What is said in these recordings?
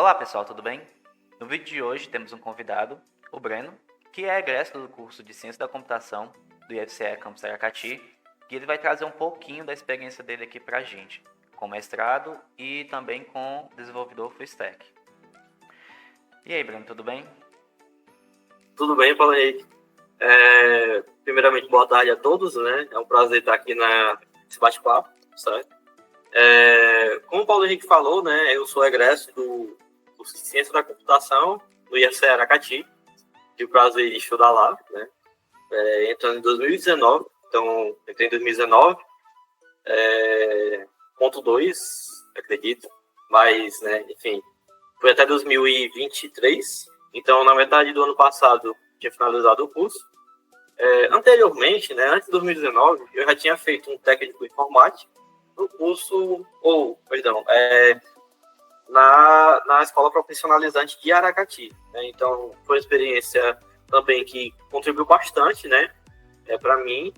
Olá pessoal, tudo bem? No vídeo de hoje temos um convidado, o Breno, que é egresso do curso de Ciência da Computação do IFCE Campus Aracati, e ele vai trazer um pouquinho da experiência dele aqui pra gente, com mestrado e também com desenvolvedor full stack. E aí, Breno, tudo bem? Tudo bem, Paulo Henrique. Primeiramente, boa tarde a todos, né? É um prazer estar aqui nesse bate-papo, certo? Como o Paulo Henrique falou, né? Eu sou egresso do curso de Ciência da Computação do IFCE Aracati. Tive o prazer de estudar lá, né? Entrando em 2019, então entrei em 2019, ponto 2, acredito, mas, né, enfim, foi até 2023, então na metade do ano passado tinha finalizado o curso. Anteriormente, né, antes de 2019, eu já tinha feito um técnico em informática no curso, na escola profissionalizante de Aracati, né? Então foi uma experiência também que contribuiu bastante, né, para mim,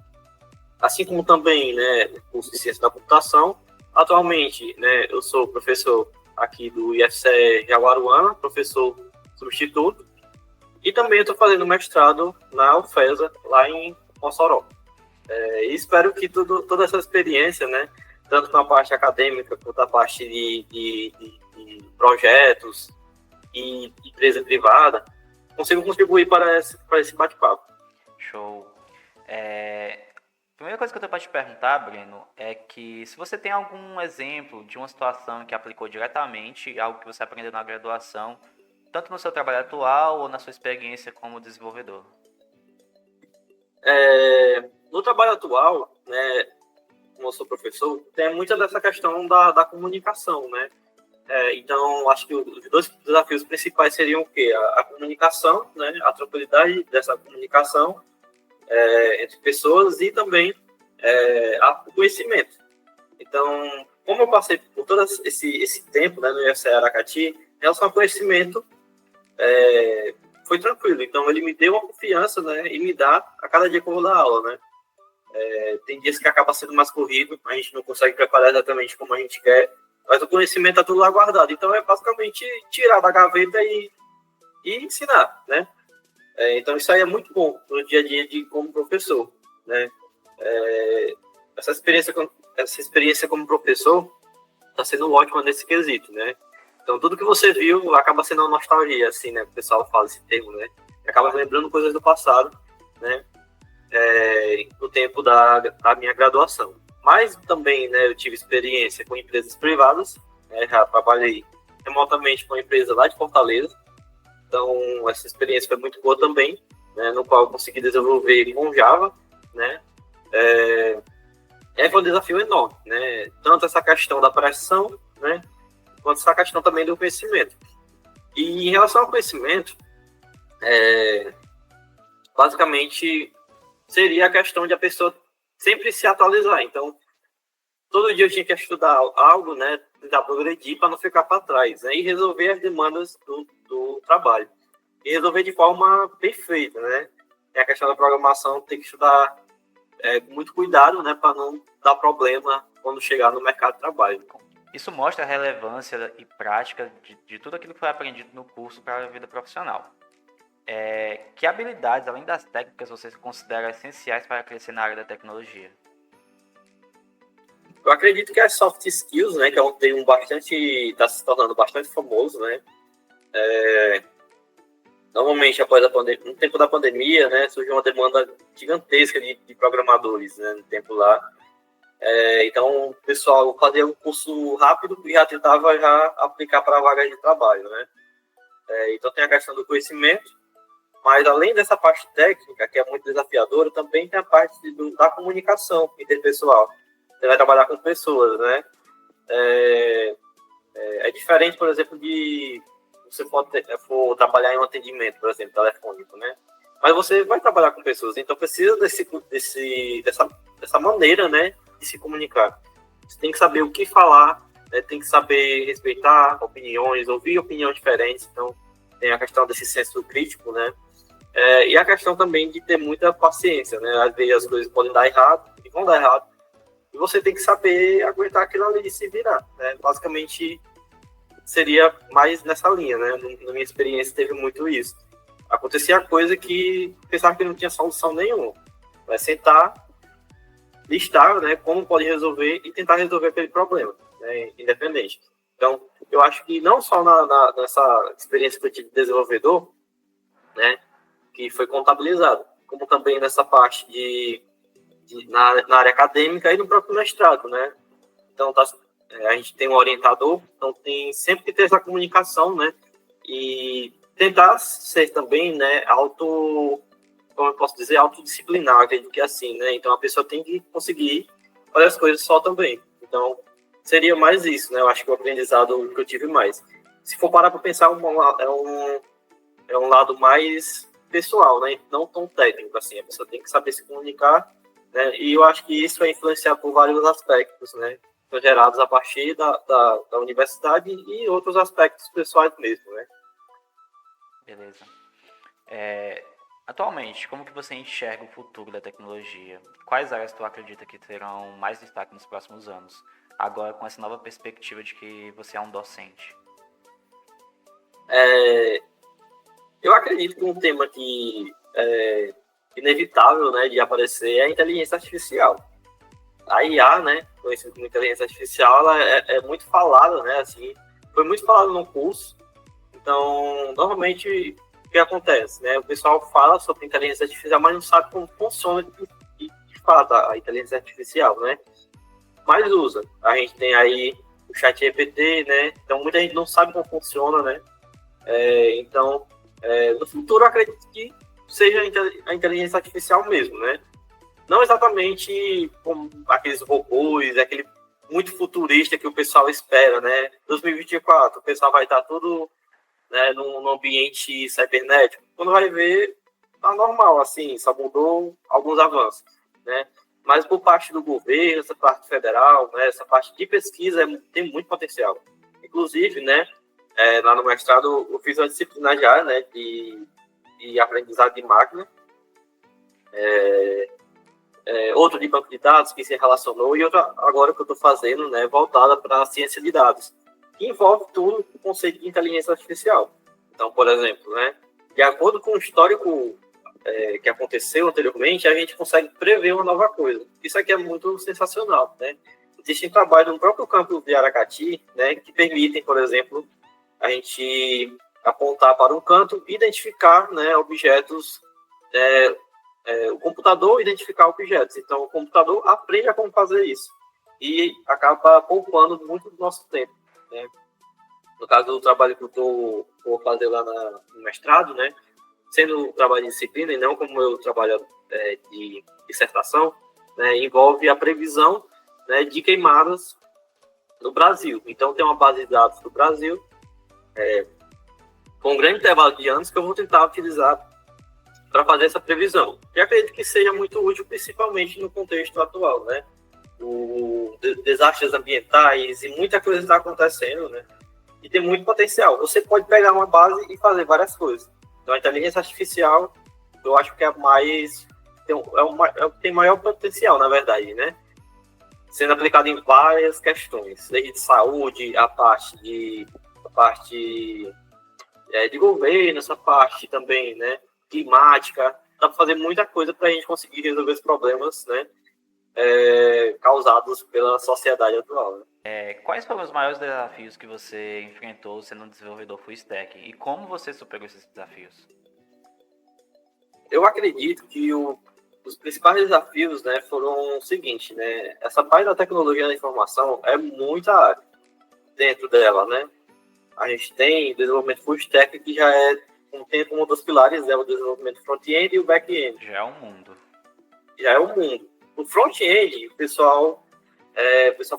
assim como também, né, o curso de Ciência da Computação. Atualmente, né, eu sou professor aqui do IFCE Jaguaruana, professor substituto, e também estou fazendo mestrado na UFESA, lá em Mossoró. E espero que toda essa experiência, né, tanto na parte acadêmica quanto na parte de projetos e empresa privada, consiga contribuir para esse bate-papo. Show! A primeira coisa que eu tenho para te perguntar, Breno, é que se você tem algum exemplo de uma situação que aplicou diretamente algo que você aprendeu na graduação, tanto no seu trabalho atual ou na sua experiência como desenvolvedor. No trabalho atual, né, como eu sou professor, tem muita dessa questão da comunicação, né? Então, acho que os dois desafios principais seriam o quê? A comunicação, né, a tranquilidade dessa comunicação entre pessoas e também o conhecimento. Então, como eu passei por todo esse tempo, né, no IFCE Aracati, em relação ao conhecimento, foi tranquilo. Então, ele me deu uma confiança, né, e me dá a cada dia que eu vou dar aula, né? Tem dias que acaba sendo mais corrido, a gente não consegue preparar exatamente como a gente quer, mas o conhecimento está tudo lá guardado. Então, é basicamente tirar da gaveta e ensinar, né? Então, isso aí é muito bom no dia a dia como professor, né? Essa experiência como professor está sendo ótima nesse quesito, né? Então, tudo que você viu acaba sendo uma nostalgia, assim, né? O pessoal fala esse termo, né? Acaba lembrando coisas do passado, né? No tempo da minha graduação. Mas também, né, eu tive experiência com empresas privadas, né? Já trabalhei remotamente com uma empresa lá de Fortaleza. Então, essa experiência foi muito boa também, né? No qual eu consegui desenvolver com Java, né? Foi um desafio enorme, né? Tanto essa questão da pressão, né, quanto essa questão também do conhecimento. E em relação ao conhecimento, basicamente seria a questão de a pessoa sempre se atualizar. Então, todo dia eu tinha que estudar algo, né, tentar progredir para não ficar para trás, né, e resolver as demandas do trabalho. E resolver de forma perfeita, né? É a questão da programação, tem que estudar com muito cuidado, né, para não dar problema quando chegar no mercado de trabalho. Isso mostra a relevância e prática de tudo aquilo que foi aprendido no curso para a vida profissional. Que habilidades, além das técnicas, você considera essenciais para crescer na área da tecnologia? Eu acredito que as soft skills, né, que é um termo está se tornando bastante famoso, né? Normalmente, após no tempo da pandemia, né, surgiu uma demanda gigantesca de programadores, né, no tempo lá. Então, o pessoal fazia um curso rápido e já tentava já aplicar para vagas de trabalho, né? Então, tem a questão do conhecimento, mas além dessa parte técnica, que é muito desafiadora, também tem a parte da comunicação interpessoal. Você vai trabalhar com pessoas, né? É diferente, por exemplo, de você for trabalhar em um atendimento, por exemplo, telefônico, né? Mas você vai trabalhar com pessoas, então precisa dessa maneira, né, de se comunicar. Você tem que saber o que falar, né, tem que saber respeitar opiniões, ouvir opiniões diferentes. Então, tem a questão desse senso crítico, né? E a questão também de ter muita paciência, né? Às vezes as coisas podem dar errado, e vão dar errado, e você tem que saber aguentar aquilo ali e se virar, né? Basicamente, seria mais nessa linha, né? Na minha experiência teve muito isso. Acontecia coisa que pensava que não tinha solução nenhuma. Vai sentar, listar, né, como pode resolver e tentar resolver aquele problema, né, independente. Então, eu acho que não só nessa experiência que eu tive de desenvolvedor, né, que foi contabilizado, como também nessa parte na área acadêmica e no próprio mestrado, né. Então, a gente tem um orientador, então tem sempre que ter essa comunicação, né, e tentar ser também, né, como eu posso dizer, autodisciplinar, acredito que é assim, né? Então a pessoa tem que conseguir fazer as coisas só também. Então seria mais isso, né? Eu acho que o aprendizado que eu tive mais. Se for parar para pensar, é um lado mais pessoal, né? Não tão técnico assim. A pessoa tem que saber se comunicar, né? E eu acho que isso é influenciado por vários aspectos, né? São gerados a partir da universidade e outros aspectos pessoais mesmo, né? Beleza. Atualmente, como que você enxerga o futuro da tecnologia? Quais áreas tu acredita que terão mais destaque nos próximos anos? Agora, com essa nova perspectiva de que você é um docente. Eu acredito que um tema que é inevitável, né, de aparecer é a inteligência artificial. A IA, né, conhecida como inteligência artificial, ela é muito falada, né, assim, foi muito falada no curso. Então, normalmente, o que acontece, né, o pessoal fala sobre inteligência artificial, mas não sabe como funciona de fato a inteligência artificial, né, mas usa. A gente tem aí o ChatGPT, né, então muita gente não sabe como funciona, né, então, no futuro, eu acredito que seja a inteligência artificial mesmo, né? Não exatamente como aqueles robôs, aquele muito futurista que o pessoal espera, né? 2024, o pessoal vai estar tudo, né, num ambiente cibernético. Quando vai ver, tá normal, assim, só mudou alguns avanços, né? Mas por parte do governo, essa parte federal, né, essa parte de pesquisa tem muito potencial. Inclusive, né, lá no mestrado, eu fiz uma disciplina já, né, de aprendizado de máquina, outro de banco de dados que se relacionou, e outra agora que eu estou fazendo, né, voltada para a ciência de dados, que envolve tudo o conceito de inteligência artificial. Então, por exemplo, né, de acordo com o histórico que aconteceu anteriormente, a gente consegue prever uma nova coisa. Isso aqui é muito sensacional, né? Existem trabalhos no próprio campus de Aracati, né, que permitem, por exemplo, a gente apontar para um canto e identificar, né, objetos, o computador identificar objetos. Então, o computador aprende a como fazer isso e acaba poupando muito do nosso tempo, né? No caso do trabalho que eu vou fazer lá no mestrado, né, sendo um trabalho de disciplina e não como eu trabalho de dissertação, né, envolve a previsão, né, de queimadas no Brasil. Então, tem uma base de dados do Brasil, com um grande intervalo de anos, que eu vou tentar utilizar para fazer essa previsão. E acredito que seja muito útil, principalmente no contexto atual, né? Desastres ambientais e muita coisa está acontecendo, né? E tem muito potencial. Você pode pegar uma base e fazer várias coisas. Então, a inteligência artificial, eu acho que é o que tem maior potencial, na verdade, né? Sendo aplicado em várias questões, desde de saúde, a parte de governo, essa parte também, né, climática. Dá para fazer muita coisa para a gente conseguir resolver os problemas, né, causados pela sociedade atual, né? Quais foram os maiores desafios que você enfrentou sendo um desenvolvedor full stack e como você superou esses desafios? Eu acredito que os principais desafios, né, foram o seguinte, né, essa parte da tecnologia da informação é muita área dentro dela, né? A gente tem desenvolvimento full stack que já tem como um dos pilares o desenvolvimento front-end e o back-end. Já é um mundo. Já é um mundo. O front-end, o pessoal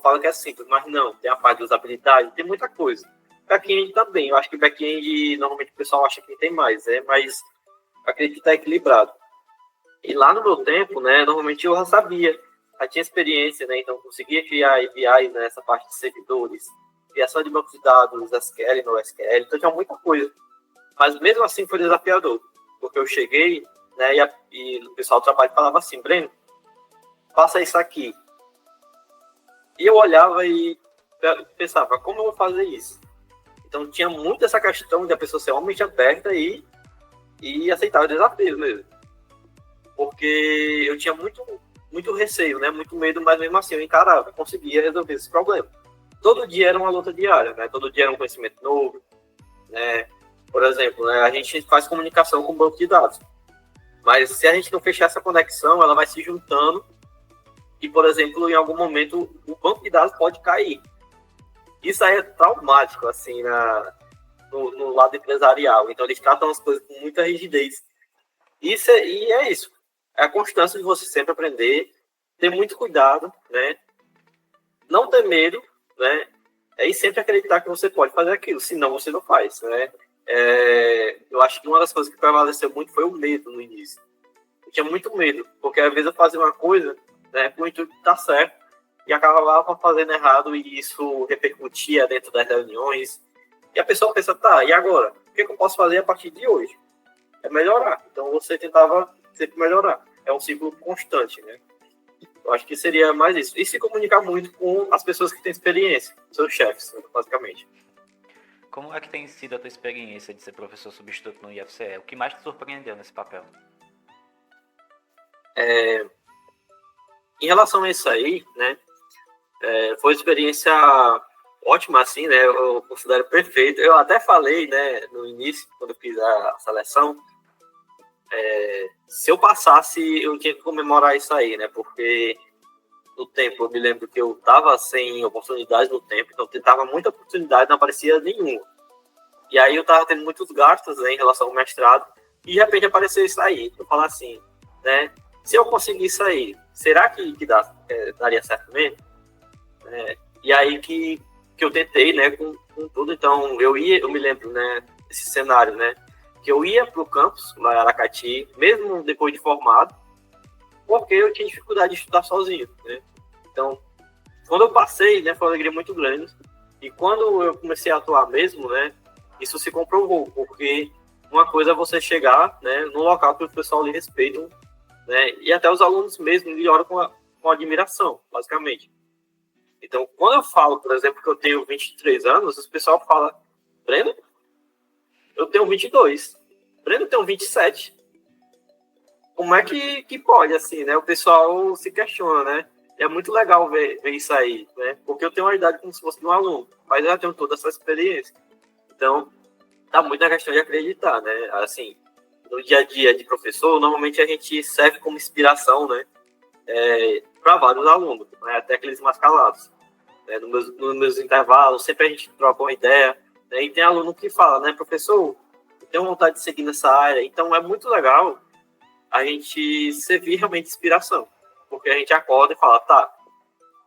fala que é simples, mas não, tem a parte de usabilidade, tem muita coisa. Back-end também, eu acho que back-end, normalmente o pessoal acha que tem mais, mas acredito que está equilibrado. E lá no meu tempo, né, normalmente eu já sabia, já tinha experiência, né, então conseguia criar APIs nessa parte de servidores, criação de bancos de dados, SQL, NoSQL, então tinha muita coisa. Mas mesmo assim foi desafiador, porque eu cheguei, né, e o pessoal do trabalho falava assim, Breno, faça isso aqui. E eu olhava e pensava, como eu vou fazer isso? Então tinha muito essa questão de a pessoa ser realmente aberta e aceitar o desafio mesmo. Porque eu tinha muito receio, né? Muito medo, mas mesmo assim eu encarava, conseguia resolver esse problema. Todo dia era uma luta diária, né? Todo dia era um conhecimento novo, né? Por exemplo, né? A gente faz comunicação com o banco de dados, mas se a gente não fechar essa conexão, ela vai se juntando e, por exemplo, em algum momento o banco de dados pode cair. Isso aí é traumático, assim, no lado empresarial. Então, eles tratam as coisas com muita rigidez. E é isso. É a constância de você sempre aprender, ter muito cuidado, né? Não ter medo, né? E sempre acreditar que você pode fazer aquilo, senão você não faz, né? Eu acho que uma das coisas que prevaleceu muito foi o medo no início. Eu tinha muito medo, porque às vezes eu fazia uma coisa, né, com o intuito de estar certo, e acabava fazendo errado, e isso repercutia dentro das reuniões. E a pessoa pensa, tá, e agora? O que eu posso fazer a partir de hoje? É melhorar. Então você tentava sempre melhorar. É um ciclo constante, né? Eu acho que seria mais isso. E se comunicar muito com as pessoas que têm experiência, seus chefes, basicamente. Como é que tem sido a tua experiência de ser professor substituto no IFCE? O que mais te surpreendeu nesse papel? Em relação a isso aí, né? Foi uma experiência ótima, assim, né? Eu considero perfeito. Eu até falei, né, no início, quando eu fiz a seleção, se eu passasse, eu tinha que comemorar isso aí, né? Porque no tempo, eu me lembro que eu estava sem oportunidades no tempo, então eu tentava muita oportunidade, não aparecia nenhuma. E aí eu estava tendo muitos gastos, né, em relação ao mestrado, e de repente apareceu isso aí. Eu falo assim, né? Se eu conseguir isso aí, será que daria certo mesmo? E aí que eu tentei, né, com tudo. Então, eu me lembro, né, desse cenário, né, que eu ia para o campus, lá em Aracati, mesmo depois de formado, porque eu tinha dificuldade de estudar sozinho, né. Então, quando eu passei, né, foi uma alegria muito grande. E quando eu comecei a atuar mesmo, né, isso se comprovou, porque uma coisa é você chegar, né, num local que o pessoal lhe respeita, né, e até os alunos mesmo lhe olham com admiração, basicamente. Então, quando eu falo, por exemplo, que eu tenho 23 anos, o pessoal fala, Breno, eu tenho 22. Breno, eu tenho 27. Como é que pode, assim, né? O pessoal se questiona, né? É muito legal ver isso aí, né? Porque eu tenho uma idade como se fosse de um aluno, mas eu já tenho toda essa experiência. Então, tá muito na questão de acreditar, né? Assim, no dia a dia de professor, normalmente a gente serve como inspiração, né? Para vários alunos, né? Até aqueles mais calados. Né? Nos meus intervalos, sempre a gente troca uma ideia. Né? E tem aluno que fala, né, professor, eu tenho vontade de seguir nessa área. Então, é muito legal a gente servir realmente inspiração. Porque a gente acorda e fala, tá,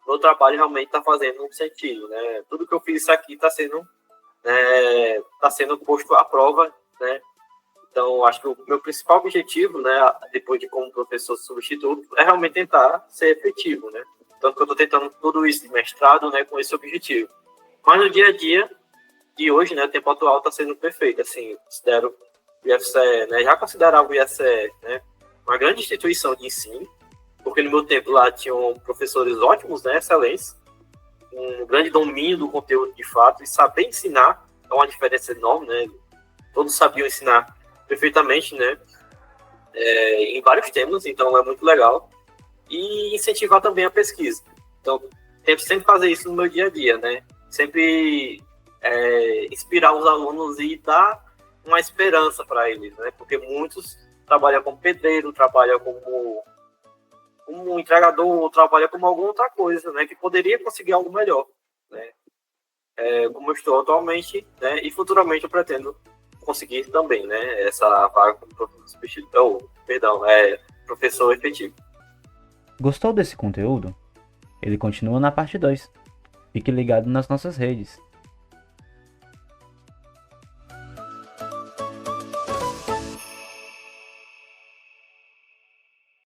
meu trabalho realmente está fazendo um sentido, né? Tudo que eu fiz isso aqui está sendo posto à prova, né? Então, acho que o meu principal objetivo, né, depois de como professor substituto, é realmente tentar ser efetivo, né? Tanto que eu estou tentando tudo isso de mestrado, né, com esse objetivo. Mas no dia a dia de hoje, né, o tempo atual está sendo perfeito, assim, considero o IFCE, né, já considerava o IFCE, né, uma grande instituição de ensino, porque no meu tempo lá tinham professores ótimos, né, excelentes, um grande domínio do conteúdo de fato, e saber ensinar é uma diferença enorme, né, todos sabiam ensinar perfeitamente, né, em vários temas, então é muito legal, e incentivar também a pesquisa. Então, tento sempre fazer isso no meu dia a dia, né, sempre inspirar os alunos e dar uma esperança para eles, né, porque muitos trabalham como pedreiro, trabalham como entregador, trabalha como alguma outra coisa, né, que poderia conseguir algo melhor, né, como eu estou atualmente, né, e futuramente eu pretendo conseguir também, né, essa vaga como professor efetivo. Gostou desse conteúdo? Ele continua na parte 2. Fique ligado nas nossas redes.